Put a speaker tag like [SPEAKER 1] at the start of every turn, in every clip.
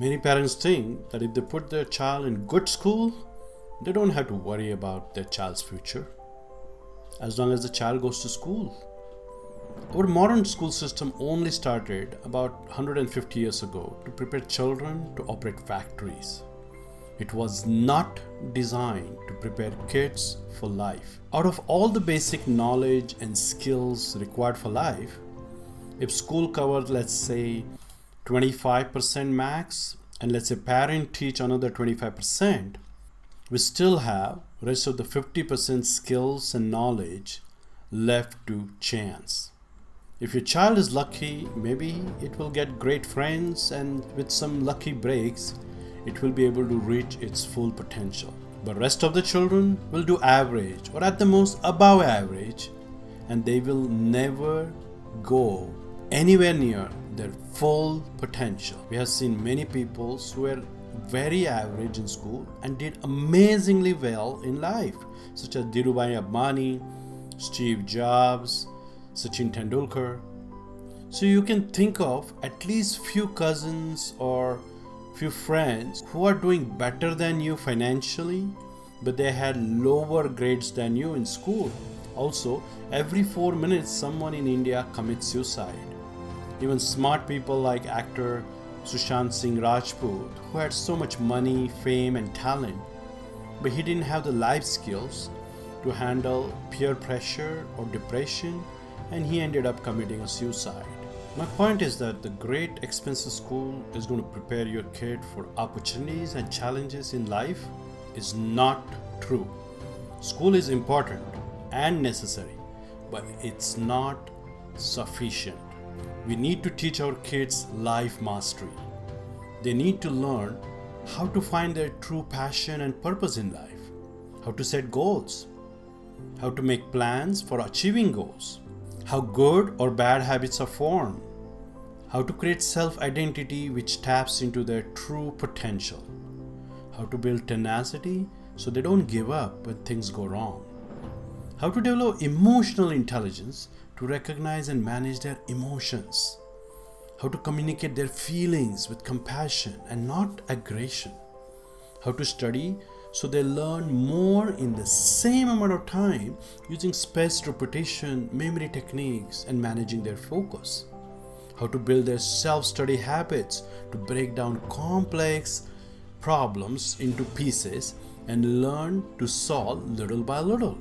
[SPEAKER 1] Many parents think that if they put their child in good school, they don't have to worry about their child's future as long as the child goes to school. Our modern school system only started about 150 years ago to prepare children to operate factories. It was not designed to prepare kids for life. Out of all the basic knowledge and skills required for life, if school covered, let's say, 25% max, and let's say parent teach another 25%, we still have rest of the 50% skills and knowledge left to chance. If your child is lucky, maybe it will get great friends, and with some lucky breaks, it will be able to reach its full potential. But rest of the children will do average or at the most above average, and they will never go anywhere near their full potential. We have seen many people who were very average in school and did amazingly well in life, such as Dhirubhai Ambani, Steve Jobs, Sachin Tendulkar. So you can think of at least few cousins or few friends who are doing better than you financially, but they had lower grades than you in school. Also, every 4 minutes someone in India commits suicide. Even smart people like actor Sushant Singh Rajput, who had so much money, fame and talent, but he didn't have the life skills to handle peer pressure or depression, and he ended up committing a suicide. My point is that the great expensive school is going to prepare your kid for opportunities and challenges in life is not true. School is important and necessary, but it's not sufficient. We need to teach our kids life mastery. They need to learn how to find their true passion and purpose in life, how to set goals, how to make plans for achieving goals, how good or bad habits are formed, how to create self-identity which taps into their true potential, how to build tenacity so they don't give up when things go wrong, how to develop emotional intelligence to recognize and manage their emotions, how to communicate their feelings with compassion and not aggression, how to study so they learn more in the same amount of time using spaced repetition, memory techniques, and managing their focus, how to build their self-study habits to break down complex problems into pieces and learn to solve little by little,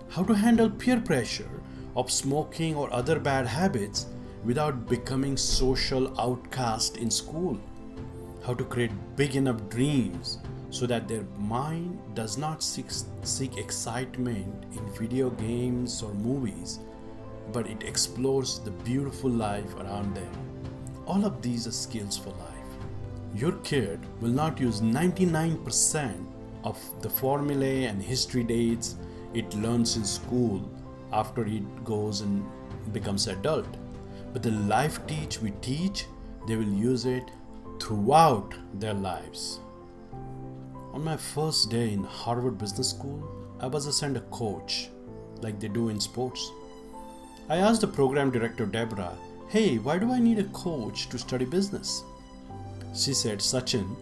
[SPEAKER 1] how to handle peer pressure of smoking or other bad habits without becoming social outcast in school, how to create big enough dreams so that their mind does not seek excitement in video games or movies, but it explores the beautiful life around them. All of these are skills for life. Your kid will not use 99% of the formulae and history dates it learns in school after it goes and becomes adult. But the life teach we teach, they will use it throughout their lives. On my first day in Harvard Business School, I was assigned a coach, like they do in sports. I asked the program director, Deborah, "Hey, why do I need a coach to study business?" She said, "Sachin,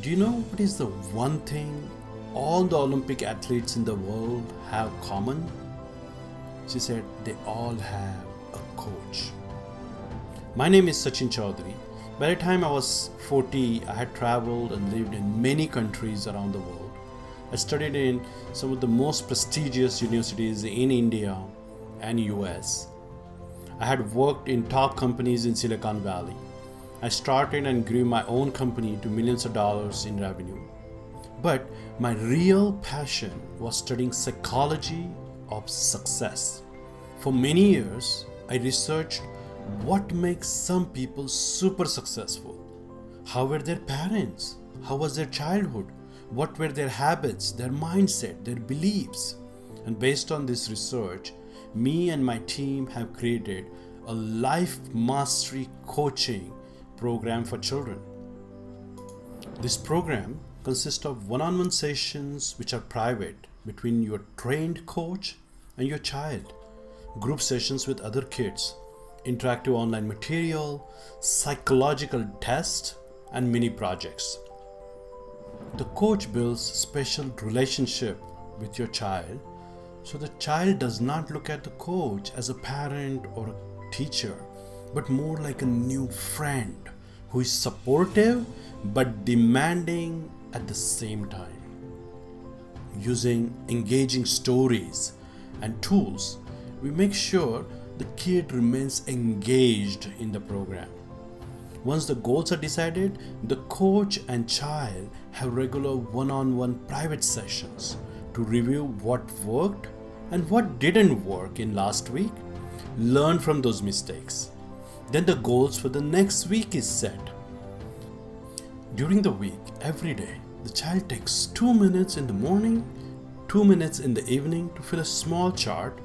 [SPEAKER 1] do you know what is the one thing all the Olympic athletes in the world have common?" She said, "They all have a coach." My name is Sachin Chaudhari. By the time I was 40, I had traveled and lived in many countries around the world. I studied in some of the most prestigious universities in India and US. I had worked in top companies in Silicon Valley. I started and grew my own company to millions of dollars in revenue. But my real passion was studying psychology of success. For many years, I researched what makes some people super successful. How were their parents? How was their childhood? What were their habits, their mindset, their beliefs? And based on this research, me and my team have created a life mastery coaching program for children. This program consists of one-on-one sessions which are private between your trained coach and your child, group sessions with other kids, interactive online material, psychological tests, and mini projects. The coach builds special relationship with your child, so the child does not look at the coach as a parent or a teacher, but more like a new friend who is supportive but demanding at the same time. Using engaging stories and tools, we make sure the kid remains engaged in the program. Once the goals are decided, the coach and child have regular one-on-one private sessions to review what worked and what didn't work in last week, learn from those mistakes. Then the goals for the next week is set. During the week, every day, the child takes 2 minutes in the morning, 2 minutes in the evening to fill a small chart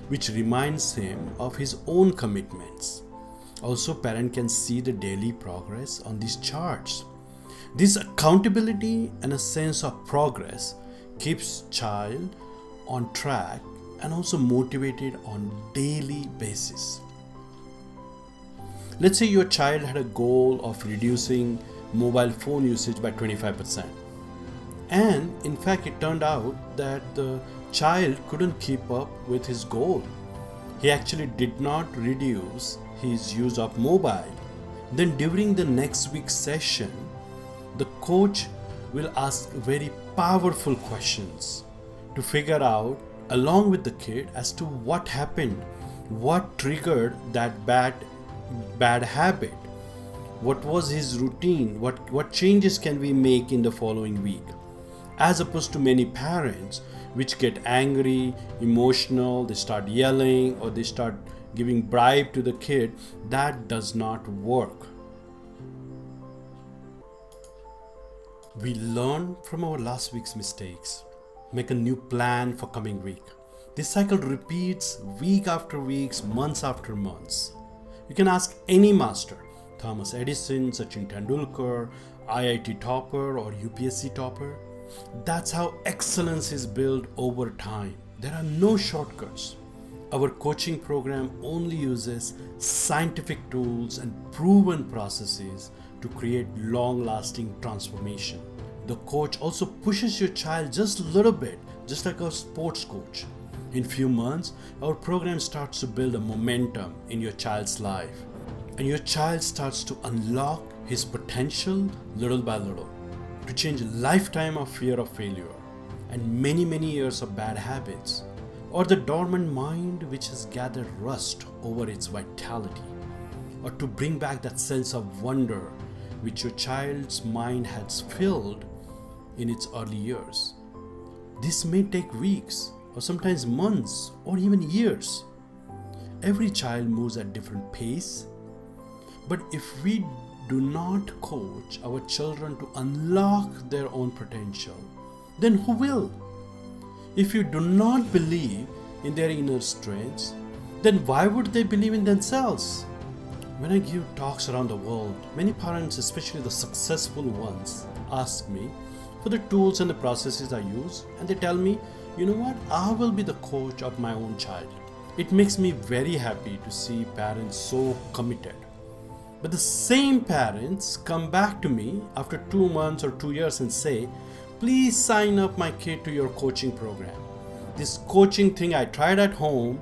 [SPEAKER 1] which reminds him of his own commitments. Also, parent can see the daily progress on these charts. This accountability and a sense of progress keeps child on track and also motivated on daily basis. Let's say your child had a goal of reducing mobile phone usage by 25%. And in fact, it turned out that the child couldn't keep up with his goal. He actually did not reduce his use of mobile. Then during the next week's session, the coach will ask very powerful questions to figure out along with the kid as to what happened, what triggered that bad habit, what was his routine, what changes can we make in the following week, as opposed to many parents which get angry, emotional, they start yelling, or they start giving bribe to the kid. That does not work. We learn from our last week's mistakes, make a new plan for coming week. This cycle repeats week after weeks, months after months. You can ask any master, Thomas Edison, Sachin Tendulkar, IIT topper or UPSC topper. That's how excellence is built over time. There are no shortcuts. Our coaching program only uses scientific tools and proven processes to create long-lasting transformation. The coach also pushes your child just a little bit, just like a sports coach. In few months, our program starts to build a momentum in your child's life, and your child starts to unlock his potential little by little, to change a lifetime of fear of failure and many years of bad habits, or the dormant mind which has gathered rust over its vitality, or to bring back that sense of wonder which your child's mind has filled in its early years. This may take weeks or sometimes months or even years. Every child moves at different pace, but if we do not coach our children to unlock their own potential, then who will? If you do not believe in their inner strengths, then why would they believe in themselves? When I give talks around the world, many parents, especially the successful ones, ask me for the tools and the processes I use, and they tell me, you know what, I will be the coach of my own child. It makes me very happy to see parents so committed. But the same parents come back to me after 2 months or 2 years and say, please sign up my kid to your coaching program. This coaching thing I tried at home,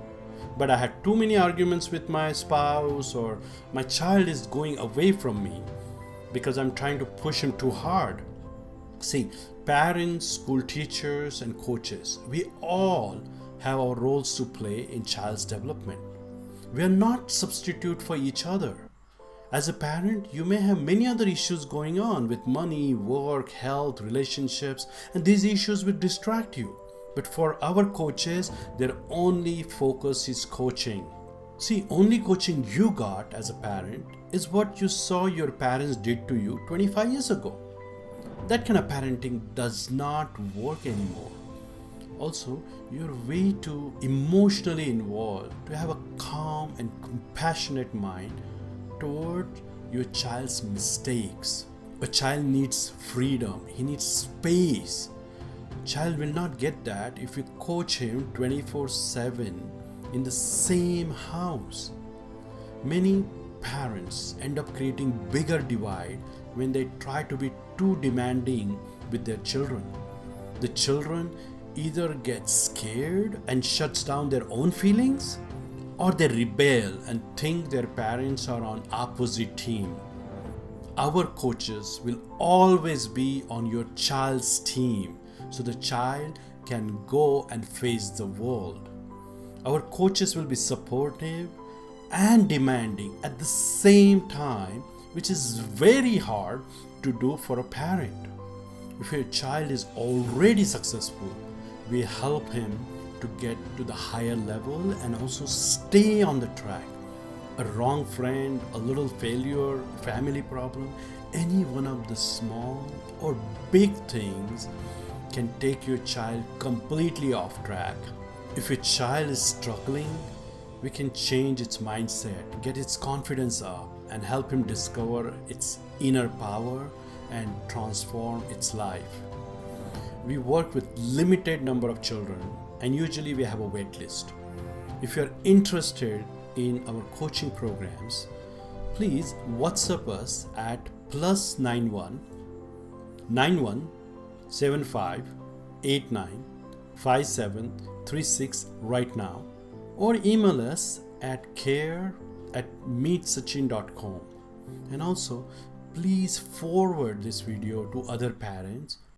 [SPEAKER 1] but I had too many arguments with my spouse, or my child is going away from me because I'm trying to push him too hard. See, parents, school teachers, and coaches, we all have our roles to play in child's development. We are not substitute for each other. As a parent, you may have many other issues going on with money, work, health, relationships, and these issues will distract you. But for our coaches, their only focus is coaching. See, only coaching you got as a parent is what you saw your parents did to you 25 years ago. That kind of parenting does not work anymore. Also, you're way too emotionally involved to have a calm and compassionate mind toward your child's mistakes. A child needs freedom, he needs space. Child will not get that if you coach him 24/7 in the same house. Many parents end up creating bigger divide when they try to be too demanding with their children. The children either get scared and shuts down their own feelings, or they rebel and think their parents are on opposite team. Our coaches will always be on your child's team so the child can go and face the world. Our coaches will be supportive and demanding at the same time, which is very hard to do for a parent. If your child is already successful, we help him to get to the higher level and also stay on the track. A wrong friend, a little failure, family problem, any one of the small or big things can take your child completely off track. If your child is struggling, we can change its mindset, get its confidence up, and help him discover its inner power and transform its life. We work with limited number of children, and usually we have a wait list. If you're interested in our coaching programs, please WhatsApp us at +91 91 75 89 5736 right now, or email us at care@meetsachin.com. And also, please forward this video to other parents